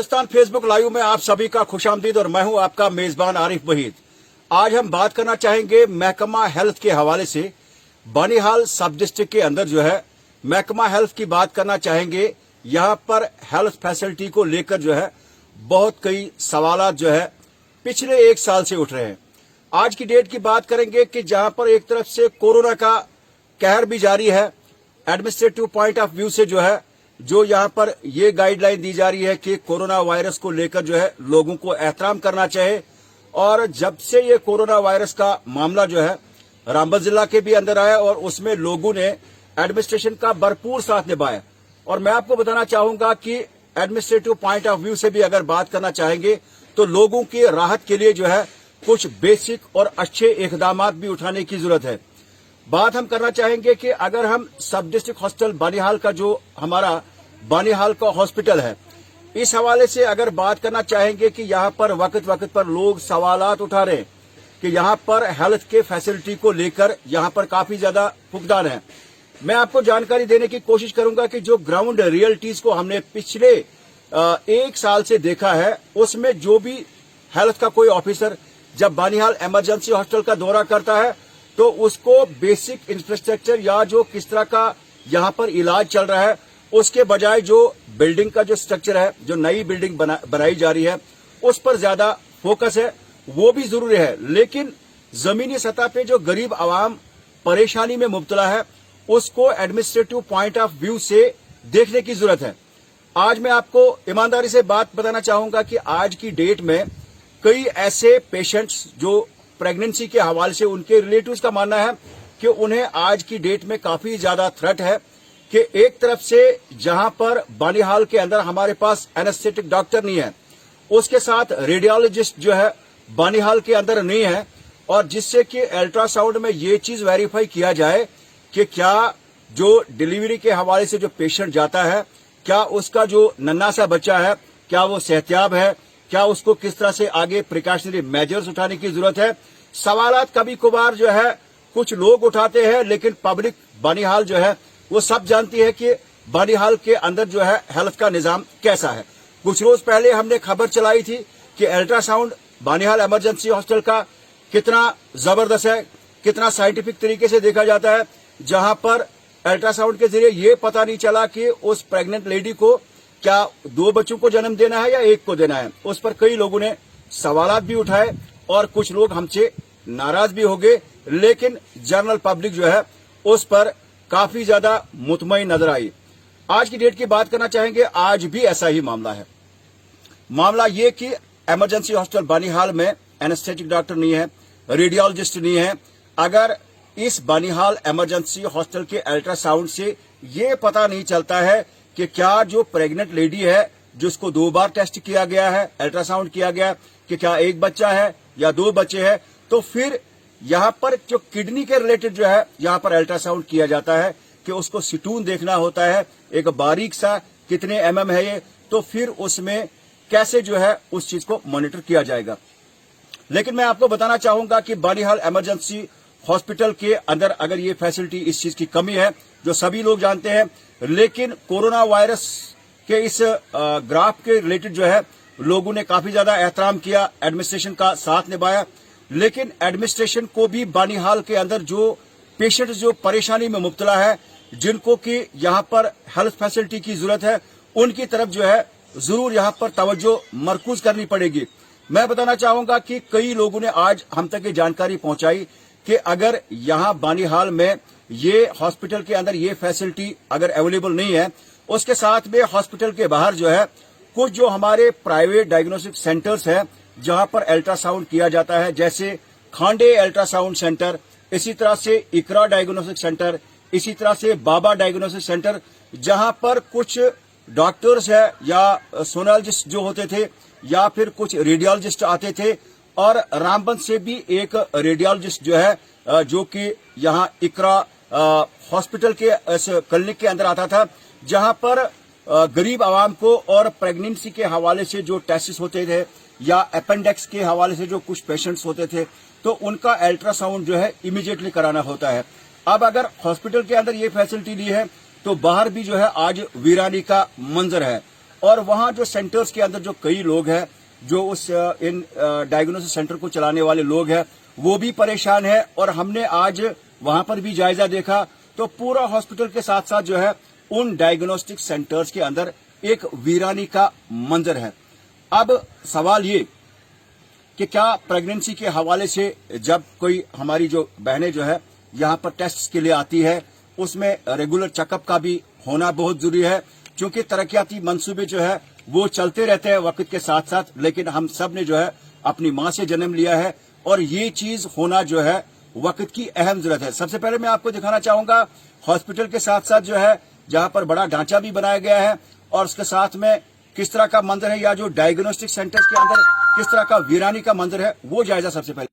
Khalistan Facebook live में आप सभी का खुशामदीद और मैं हूं आपका मेजबान आरिफ वहीद। आज हम बात करना चाहेंगे महकमा हेल्थ के हवाले से। बनिहाल सब डिस्ट्रिक्ट के अंदर जो है महकमा हेल्थ की बात करना चाहेंगे। यहां पर हेल्थ फैसिलिटी को लेकर जो है बहुत कई सवालात जो है पिछले एक साल से उठ रहे हैं। आज की डेट की बात करेंगे कि जहां पर एक तरफ से कोरोना का कहर भी जारी है, एडमिनिस्ट्रेटिव पॉइंट ऑफ व्यू से जो है जो यहां पर ये गाइडलाइन दी जा रही है कि कोरोना वायरस को लेकर जो है लोगों को एहतराम करना चाहिए। और जब से ये कोरोना वायरस का मामला जो है रामबन जिला के भी अंदर आया और उसमें लोगों ने एडमिनिस्ट्रेशन का भरपूर साथ निभाया। और मैं आपको बताना चाहूंगा कि एडमिनिस्ट्रेटिव पॉइंट ऑफ व्यू से भी अगर बात करना चाहेंगे तो लोगों की राहत के लिए जो है कुछ बेसिक और अच्छे इकदाम भी उठाने की जरूरत है। बात हम करना चाहेंगे कि अगर हम सब डिस्ट्रिक्ट हॉस्पिटल बानिहाल का जो हमारा बानिहाल का हॉस्पिटल है, इस हवाले से अगर बात करना चाहेंगे कि यहां पर वक्त वक्त पर लोग सवालात उठा रहे हैं कि यहां पर हेल्थ के फैसिलिटी को लेकर यहां पर काफी ज्यादा फुकदान है। मैं आपको जानकारी देने की कोशिश करूंगा कि जो ग्राउंड रियलिटीज को हमने पिछले एक साल से देखा है, उसमें जो भी हेल्थ का कोई ऑफिसर जब बानिहाल इमरजेंसी हॉस्पिटल का दौरा करता है तो उसको बेसिक इंफ्रास्ट्रक्चर या जो किस तरह का यहां पर इलाज चल रहा है उसके बजाय जो बिल्डिंग का जो स्ट्रक्चर है, जो नई बिल्डिंग बनाई जा रही है, उस पर ज्यादा फोकस है। वो भी जरूरी है, लेकिन जमीनी सतह पे जो गरीब आवाम परेशानी में मुब्तला है उसको एडमिनिस्ट्रेटिव पॉइंट ऑफ व्यू से देखने की जरूरत है। आज मैं आपको ईमानदारी से बात बताना चाहूंगा कि आज की डेट में कई ऐसे पेशेंट्स जो प्रेगनेंसी के हवाले से उनके रिलेटिव्स का मानना है कि उन्हें आज की डेट में काफी ज्यादा थ्रेट है कि एक तरफ से जहां पर बानिहाल के अंदर हमारे पास एनेस्थेटिक डॉक्टर नहीं है, उसके साथ रेडियोलॉजिस्ट जो है बानिहाल के अंदर नहीं है, और जिससे कि अल्ट्रासाउंड में ये चीज वेरीफाई किया जाए कि क्या जो डिलीवरी के हवाले से जो पेशेंट जाता है, क्या उसका जो नन्हा सा बच्चा है क्या वो सेहतियाब है, क्या उसको किस तरह से आगे प्रिकॉशनरी मेजर्स उठाने की जरूरत है। सवालात कभी कभार जो है कुछ लोग उठाते हैं, लेकिन पब्लिक बानिहाल जो है वो सब जानती है कि बानिहाल के अंदर जो है हेल्थ का निजाम कैसा है। कुछ रोज पहले हमने खबर चलाई थी कि अल्ट्रासाउंड बानिहाल इमरजेंसी हॉस्पिटल का कितना जबरदस्त है, कितना साइंटिफिक तरीके से देखा जाता है, जहां पर अल्ट्रासाउंड के जरिए ये पता नहीं चला कि उस प्रेग्नेंट लेडी को क्या 2 बच्चों को जन्म देना है या 1 को देना है। उस पर कई लोगों ने सवालात भी उठाए और कुछ लोग हमसे नाराज भी हो गए, लेकिन जनरल पब्लिक जो है उस पर काफी ज्यादा मुतमईन नजर आई। आज की डेट की बात करना चाहेंगे, आज भी ऐसा ही मामला है। मामला ये कि इमरजेंसी हॉस्पिटल बानिहाल में एनेस्थेटिक डॉक्टर नहीं है, रेडियोलॉजिस्ट नहीं है। अगर इस बानिहाल इमरजेंसी हॉस्पिटल के अल्ट्रासाउंड से ये पता नहीं चलता है कि क्या जो प्रेग्नेंट लेडी है जिसको 2 बार टेस्ट किया गया है, अल्ट्रासाउंड किया गया कि क्या 1 बच्चा है या 2 बच्चे हैं, तो फिर यहां पर जो किडनी के रिलेटेड जो है यहां पर अल्ट्रासाउंड किया जाता है कि उसको सिटून देखना होता है, एक बारीक सा कितने mm है ये, तो फिर उसमें कैसे जो है उस चीज को मॉनिटर किया जाएगा। लेकिन मैं आपको बताना चाहूंगा कि बानिहाल इमरजेंसी हॉस्पिटल के अंदर अगर ये फैसिलिटी, इस चीज की कमी है जो सभी लोग जानते हैं, लेकिन कोरोना वायरस के इस ग्राफ के रिलेटेड जो है लोगों ने काफी ज्यादा एहतराम किया, एडमिनिस्ट्रेशन का साथ निभाया। लेकिन एडमिनिस्ट्रेशन को भी बानिहाल के अंदर जो पेशेंट जो परेशानी में मुब्तला है, जिनको कि यहां पर हेल्थ फैसिलिटी की जरूरत है, उनकी तरफ जो है जरूर यहां पर तवज्जो मरकूज करनी पड़ेगी। मैं बताना चाहूंगा कि कई लोगों ने आज हम तक ये जानकारी पहुंचाई कि अगर यहां बानिहाल में ये हॉस्पिटल के अंदर ये फैसिलिटी अगर अवेलेबल नहीं है, उसके साथ में हॉस्पिटल के बाहर जो है कुछ जो हमारे प्राइवेट डायग्नोस्टिक सेंटर्स है जहां पर अल्ट्रासाउंड किया जाता है, जैसे खांडे अल्ट्रासाउंड सेंटर, इसी तरह से इकरा डायग्नोस्टिक सेंटर, इसी तरह से बाबा डायग्नोस्टिक सेंटर, जहां पर कुछ डॉक्टर्स है या सोनोलॉजिस्ट जो होते थे या फिर कुछ रेडियोलॉजिस्ट आते थे, और रामबन से भी एक रेडियोलॉजिस्ट जो है जो कि यहां इकरा हॉस्पिटल के क्लिनिक के अंदर आता था, जहां पर गरीब आवाम को और प्रेगनेंसी के हवाले से जो टेस्ट होते थे या अपेंडिक्स के हवाले से जो कुछ पेशेंट्स होते थे, तो उनका अल्ट्रासाउंड जो है इमीडिएटली कराना होता है। अब अगर हॉस्पिटल के अंदर ये फैसिलिटी ली है तो बाहर भी जो है आज वीरानी का मंजर है। और वहां जो सेंटर्स के अंदर जो कई लोग हैं, जो उस इन डायग्नोसिस सेंटर को चलाने वाले लोग हैं, वो भी परेशान है। और हमने आज वहां पर भी जायजा देखा तो पूरा हॉस्पिटल के साथ साथ जो है उन डायग्नोस्टिक सेंटर्स के अंदर एक वीरानी का मंजर है। अब सवाल ये कि क्या प्रेगनेंसी के हवाले से जब कोई हमारी जो बहनें जो है यहां पर टेस्ट के लिए आती है, उसमें रेगुलर चेकअप का भी होना बहुत जरूरी है, क्योंकि तरक्याती मंसूबे जो है वो चलते रहते हैं वक्त के साथ साथ। लेकिन हम सब ने जो है अपनी मां से जन्म लिया है और ये चीज होना जो है वक्त की अहम जरूरत है। सबसे पहले मैं आपको दिखाना चाहूंगा हॉस्पिटल के साथ साथ जो है जहां पर बड़ा ढांचा भी बनाया गया है और उसके साथ में किस तरह का मंजर है, या जो डायग्नोस्टिक सेंटर्स के अंदर किस तरह का वीरानी का मंजर है, वो जायजा सबसे पहले।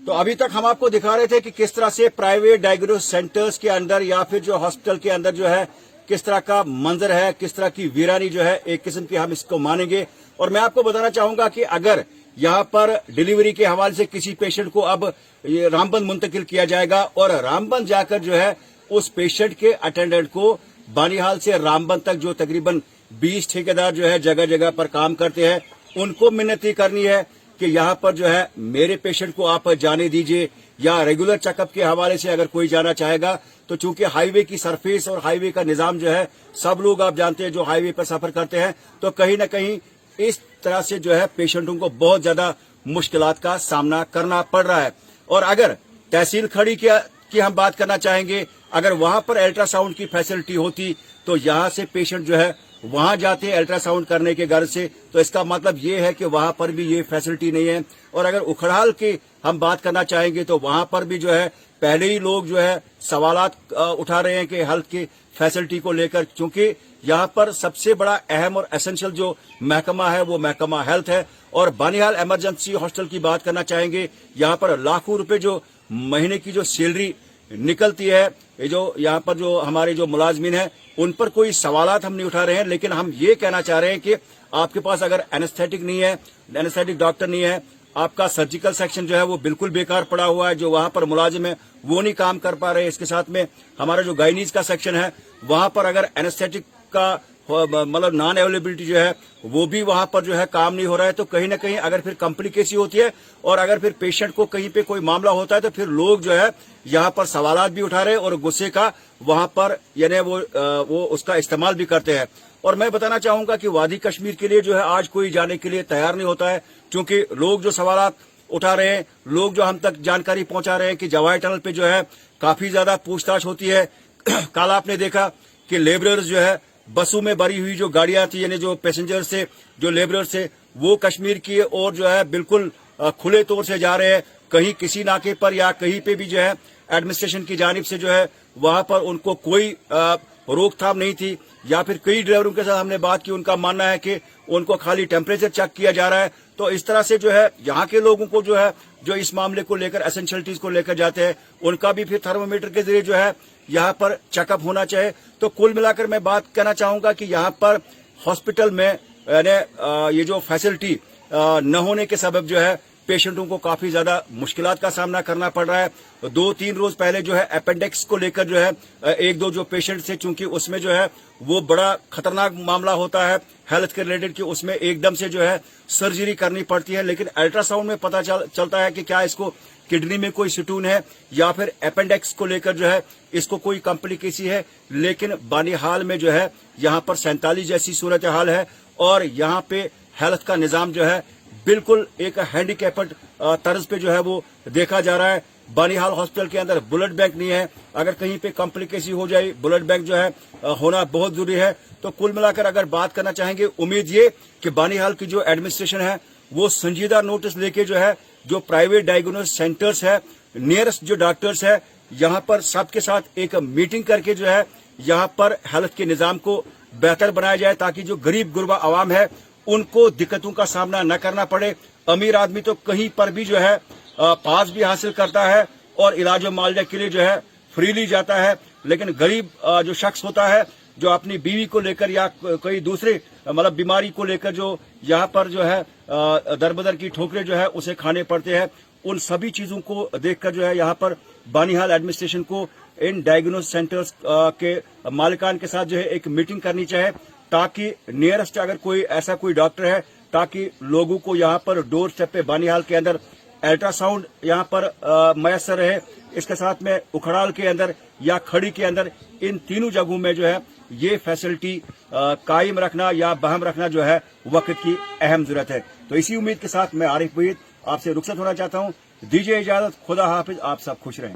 तो अभी तक हम आपको दिखा रहे थे कि किस तरह से प्राइवेट डायग्नोसिस सेंटर्स के अंदर या फिर जो हॉस्पिटल के अंदर जो है किस तरह का मंजर है, किस तरह की वीरानी जो है एक किस्म की हम इसको मानेंगे। और मैं आपको बताना चाहूंगा कि अगर यहाँ पर डिलीवरी के हवाले से किसी पेशेंट को अब ये रामबंद मुंतकिल किया जाएगा और रामबंद जाकर जो है उस पेशेंट के अटेंडेंट को बानिहाल से रामबंद तक जो तकरीबन 20 ठेकेदार जो है जगह जगह पर काम करते हैं, उनको मिन्नती करनी है कि यहाँ पर जो है मेरे पेशेंट को आप जाने दीजिए। या रेगुलर चेकअप के हवाले से अगर कोई जाना चाहेगा तो चूंकि हाईवे की सरफेस और हाईवे का निजाम जो है सब लोग आप जानते हैं जो हाईवे पर सफर करते हैं, तो कहीं ना कहीं इस तरह से जो है पेशेंटों को बहुत ज्यादा मुश्किलात का सामना करना पड़ रहा है। और अगर तहसील खड़ी की हम बात करना चाहेंगे, अगर वहां पर अल्ट्रासाउंड की फैसिलिटी होती तो यहां से पेशेंट जो है वहां जाते हैं अल्ट्रासाउंड करने के गर्ज से, तो इसका मतलब ये है कि वहां पर भी ये फैसिलिटी नहीं है। और अगर उखड़ाल की हम बात करना चाहेंगे तो वहां पर भी जो है पहले ही लोग जो है सवालात उठा रहे हैं कि हेल्थ की फैसिलिटी को लेकर, क्योंकि यहाँ पर सबसे बड़ा अहम और एसेंशियल जो महकमा है वो महकमा हेल्थ है। और बानिहाल इमरजेंसी हॉस्पिटल की बात करना चाहेंगे, यहाँ पर लाखों रुपए जो महीने की जो सैलरी निकलती है, ये जो यहाँ पर जो हमारे जो मुलाजमीन हैं उन पर कोई सवालात हम नहीं उठा रहे हैं, लेकिन हम ये कहना चाह रहे हैं कि आपके पास अगर एनेस्थेटिक नहीं है, एनेस्थेटिक डॉक्टर नहीं है, आपका सर्जिकल सेक्शन जो है वो बिल्कुल बेकार पड़ा हुआ है, जो वहां पर मुलाजिम है वो नहीं काम कर पा रहे। इसके साथ में हमारा जो गाइनीज का सेक्शन है वहां पर अगर एनेस्थेटिक का मतलब नॉन अवेलेबिलिटी जो है वो भी वहां पर जो है काम नहीं हो रहा है, तो कहीं ना कहीं अगर फिर कॉम्प्लिकेसी होती है और अगर फिर पेशेंट को कहीं पे कोई मामला होता है तो फिर लोग जो है यहाँ पर सवालात भी उठा रहे हैं और गुस्से का वहां पर यानी वो उसका इस्तेमाल भी करते हैं। और मैं बताना चाहूंगा कि वादी कश्मीर के लिए जो है आज कोई जाने के लिए तैयार नहीं होता है, क्योंकि लोग जो सवालात उठा रहे हैं, लोग जो हम तक जानकारी पहुंचा रहे हैं कि जवाई टनल पे जो है काफी ज्यादा पूछताछ होती है। कल आपने देखा कि लेबरर्स जो है बसों में भरी हुई जो गाड़ियां थी, यानी जो पैसेंजर से जो लेबरर्स थे वो कश्मीर की ओर जो है बिल्कुल खुले तौर से जा रहे हैं। कहीं किसी नाके पर या कहीं पे भी जो है एडमिनिस्ट्रेशन की जानिब से जो है वहां पर उनको कोई रोकथाम नहीं थी। या फिर कई ड्राइवरों के साथ हमने बात की, उनका मानना है कि उनको खाली टेम्परेचर चेक किया जा रहा है। तो इस तरह से जो है यहाँ के लोगों को जो है जो इस मामले को लेकर एसेंशियलिटीज को लेकर जाते हैं उनका भी फिर थर्मोमीटर के जरिए जो है यहाँ पर चेकअप होना चाहिए। तो कुल मिलाकर मैं बात कहना चाहूंगा कि यहाँ पर हॉस्पिटल में ये जो फैसिलिटी न होने के सबब जो है पेशेंटों को काफी ज्यादा मुश्किलात का सामना करना पड़ रहा है। 2-3 रोज पहले जो है अपेंडिक्स को लेकर जो है 1-2 जो पेशेंट थे, चूंकि उसमें जो है वो बड़ा खतरनाक मामला होता है हेल्थ के रिलेटेड कि उसमें एकदम से जो है सर्जरी करनी पड़ती है, लेकिन अल्ट्रासाउंड में पता चलता है कि क्या इसको किडनी में कोई स्टोन है या फिर अपेंडिक्स को लेकर जो है इसको कोई कॉम्प्लिकेसी है। लेकिन बानिहाल में जो है यहाँ पर 47 जैसी सूरत हाल है और यहाँ पे हेल्थ का निजाम जो है बिल्कुल एक हैंडीकैप्ड तर्ज पे जो है वो देखा जा रहा है। बानिहाल हॉस्पिटल के अंदर ब्लड बैंक नहीं है, अगर कहीं पे कॉम्प्लिकेसी हो जाए ब्लड बैंक जो है होना बहुत जरूरी है। तो कुल मिलाकर अगर बात करना चाहेंगे, उम्मीद ये कि बानिहाल की जो एडमिनिस्ट्रेशन है वो संजीदा नोटिस लेके जो है जो प्राइवेट डायग्नोसिस सेंटर्स है, नियरेस्ट जो डॉक्टर्स है, यहाँ पर सबके साथ एक मीटिंग करके जो है यहाँ पर हेल्थ के निजाम को बेहतर बनाया जाए, ताकि जो गरीब गुरबा आवाम है उनको दिक्कतों का सामना न करना पड़े। अमीर आदमी तो कहीं पर भी जो है पास भी हासिल करता है और इलाज मालजा के लिए जो है फ्रीली जाता है, लेकिन गरीब जो शख्स होता है जो अपनी बीवी को लेकर या कोई दूसरे मतलब बीमारी को लेकर जो यहाँ पर जो है दरबदर की ठोकरें जो है उसे खाने पड़ते हैं, उन सभी चीजों को देखकर जो है यहाँ पर बानिहाल एडमिनिस्ट्रेशन को इन डायग्नोसिस सेंटर्स के मालिकान के साथ जो है एक मीटिंग करनी चाहिए, ताकि नियरेस्ट अगर कोई ऐसा कोई डॉक्टर है ताकि लोगों को यहाँ पर डोर स्टेप पे बानिहाल के अंदर अल्ट्रासाउंड यहाँ पर मयसर रहे। इसके साथ में उखड़ाल के अंदर या खड़ी के अंदर इन तीनों जगहों में जो है ये फैसिलिटी कायम रखना या बहम रखना जो है वक्त की अहम जरूरत है। तो इसी उम्मीद के साथ मैं आरिफ वहीद आपसे रुखसत होना चाहता हूँ। दीजिए इजाजत, खुदा हाफिज, आप सब खुश रहें।